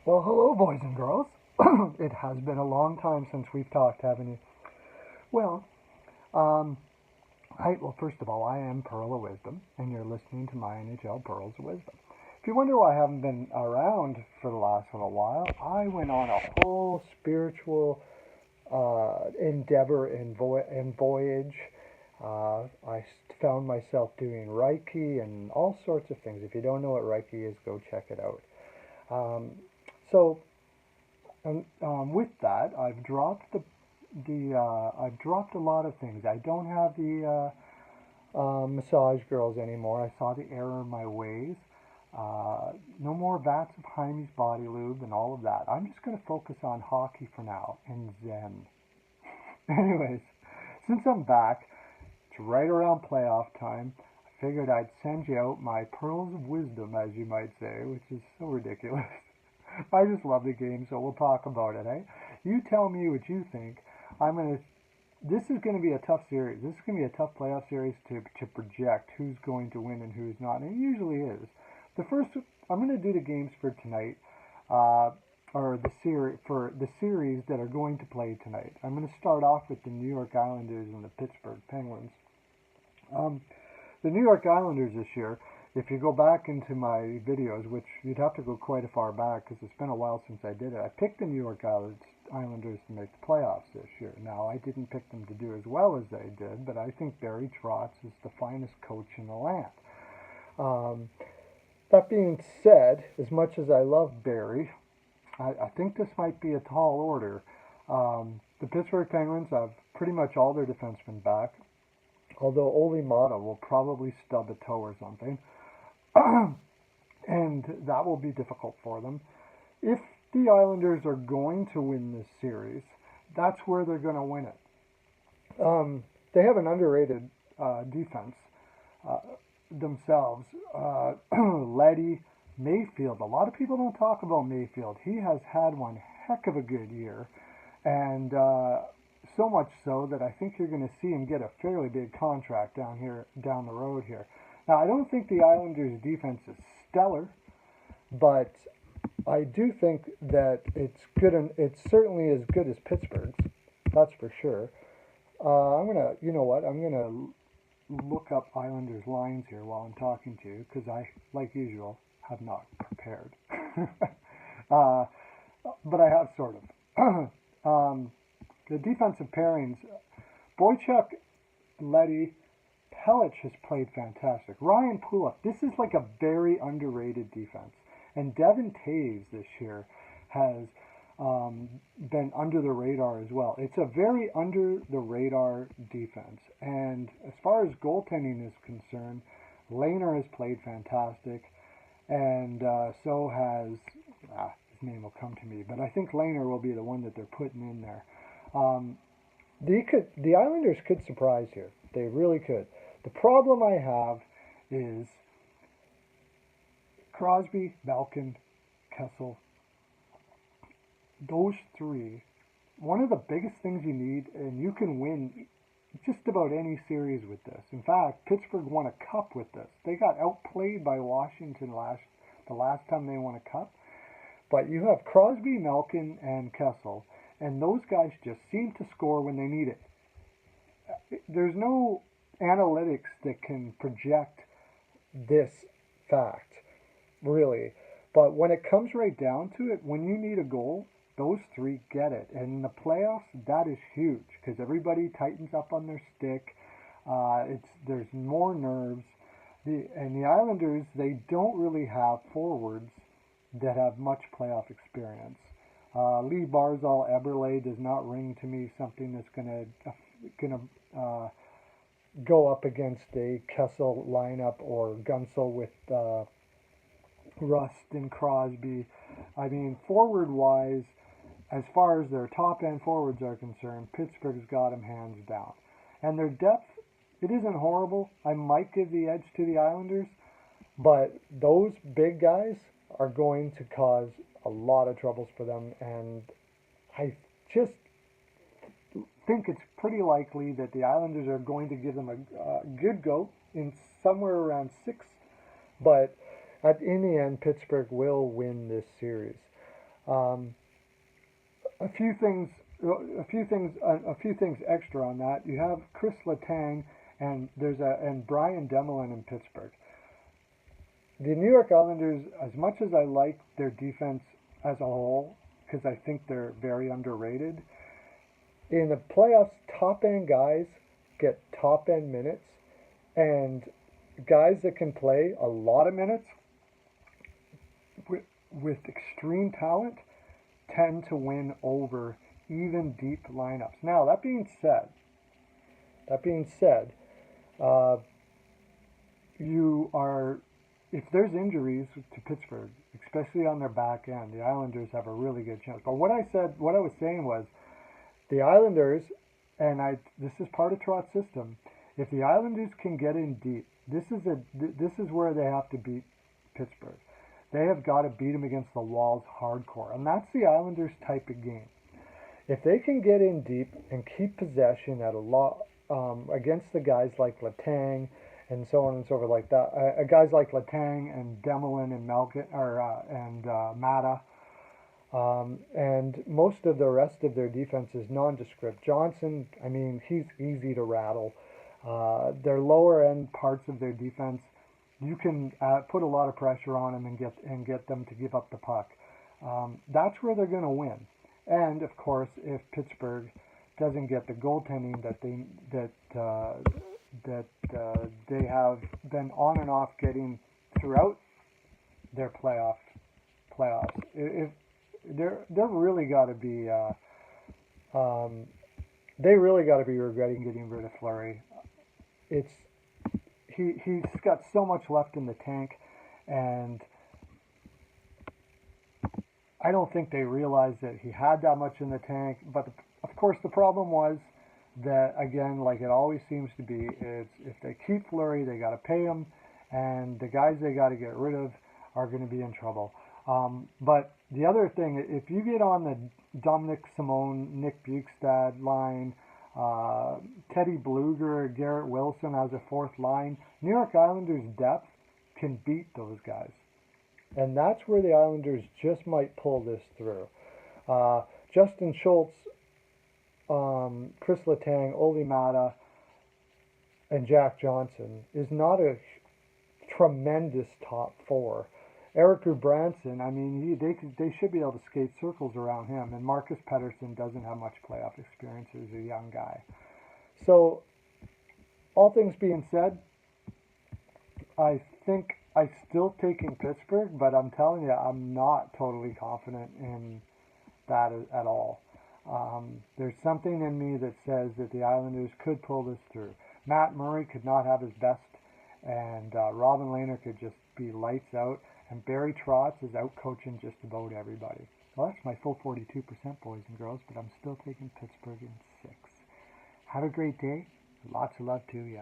Well, hello, boys and girls. It has been a long time since we've talked, haven't you? Well, um, first of all, I am Pearl of Wisdom, and you're listening to my NHL Pearls of Wisdom. If you wonder why I haven't been around for the last little while, I went on a whole spiritual endeavor and voyage. I found myself doing Reiki and all sorts of things. If you don't know what Reiki is, go check it out. Um, so with that, I've dropped a lot of things. I don't have the massage girls anymore. I saw the error in my ways. No more vats of Jaime's body lube and all of that. I'm just going to focus on hockey for now and Zen. Anyways, since I'm back, it's right around playoff time. I figured I'd send you out my pearls of wisdom, as you might say, which is so ridiculous. I just love the game, so we'll talk about it, eh? You tell me what you think. This is gonna be a tough series. This is gonna be a tough playoff series to project who's going to win and who's not, and it usually is. The first, I'm gonna do the games for tonight, or the series that are going to play tonight. I'm gonna start off with the New York Islanders and the Pittsburgh Penguins. Um, the New York Islanders this year, if you go back into my videos, which you'd have to go quite a far back because it's been a while since I did it, I picked the New York Islanders to make the playoffs this year. Now, I didn't pick them to do as well as they did, but I think Barry Trotz is the finest coach in the land. Um, that being said, as much as I love Barry, I think this might be a tall order. The Pittsburgh Penguins have pretty much all their defensemen back, although Oli Mata will probably stub a toe or something. And that will be difficult for them. If the Islanders are going to win this series, that's where they're going to win it. They have an underrated defense uh, themselves. Letty, Mayfield. A lot of people don't talk about Mayfield. He has had one heck of a good year, and so much so that I think you're going to see him get a fairly big contract down the road here. Now, I don't think the Islanders' defense is stellar, but I do think that it's good, and it's certainly as good as Pittsburgh's. That's for sure. You know what? I'm gonna look up Islanders lines here while I'm talking to you because I, like usual, have not prepared. uh, but I have sort of. The defensive pairings: Boychuk, Letty, Pelech has played fantastic. Ryan Pulock, this is like a very underrated defense. And Devin Taves this year has been under the radar as well. It's a very under the radar defense. And as far as goaltending is concerned, Lehner has played fantastic. And so has, his name will come to me, but I think Lehner will be the one that they're putting in there. Um, the Islanders could surprise here. They really could. The problem I have is Crosby, Malkin, Kessel. Those three. One of the biggest things you need, and you can win just about any series with this. In fact, Pittsburgh won a cup with this. They got outplayed by Washington the last time they won a cup. But you have Crosby, Malkin, and Kessel, and those guys just seem to score when they need it. There's no analytics that can project this fact, really. But when it comes right down to it, when you need a goal, those three get it. And in the playoffs, that is huge because everybody tightens up on their stick. There's more nerves. And the Islanders, they don't really have forwards that have much playoff experience. Lee Barzal Eberle does not ring to me something that's gonna go up against a Kessel lineup or Gunsel with Rust and Crosby. I mean, forward wise, as far as their top end forwards are concerned, Pittsburgh's got them hands down. And their depth, it isn't horrible. I might give the edge to the Islanders, but those big guys are going to cause a lot of troubles for them. And I just think it's pretty likely that the Islanders are going to give them a good go in somewhere around six. But in the end, Pittsburgh will win this series. Um, a few things, a few things extra on that. You have Chris Letang and Brian Demelin in Pittsburgh. The New York Islanders, as much as I like their defense as a whole, because I think they're very underrated, in the playoffs, top end guys get top end minutes, and guys that can play a lot of minutes with extreme talent tend to win over even deep lineups. Now, that being said, uh, you are if there's injuries to Pittsburgh, especially on their back end, the Islanders have a really good chance. But what I was saying was the Islanders, this is part of Trot's system. If the Islanders can get in deep, this is where they have to beat Pittsburgh. They have got to beat them against the walls hardcore, and that's the Islanders type of game. If they can get in deep and keep possession at a lot against the guys like Letang and so on and so forth like that, guys like Letang and Demelin and Mata, and most of the rest of their defense is nondescript. Johnson, I mean, he's easy to rattle. Their lower end parts of their defense, you can put a lot of pressure on them and get them to give up the puck. That's where they're going to win. And of course, if Pittsburgh doesn't get the goaltending that they have been on and off getting throughout their playoffs, if they're really got to be they really got to be regretting getting rid of Fleury. He's got so much left in the tank, and I don't think they realized that he had that much in the tank. But of course, the problem was that, again, like it always seems to be, it's if they keep Fleury, they got to pay him, and the guys they got to get rid of are going to be in trouble. But the other thing, if you get on the Dominic Simone, Nick Bjugstad line, Teddy Bluger, Garrett Wilson as a fourth line, New York Islanders depth can beat those guys. And that's where the Islanders just might pull this through. Justin Schultz, Chris Letang, Olli Mata, and Jack Johnson is not a tremendous top four. Eric Gudbranson, I mean, they should be able to skate circles around him. And Marcus Pettersson doesn't have much playoff experience as a young guy. So, all things being said, I think I still taking Pittsburgh, but I'm telling you, I'm not totally confident in that at all. There's something in me that says that the Islanders could pull this through. Matt Murray could not have his best, and Robin Lehner could just be lights out, and Barry Trotz is out coaching just about everybody. Well, that's my full 42%, boys and girls, but I'm still taking Pittsburgh in 6. Have a great day. Lots of love to you.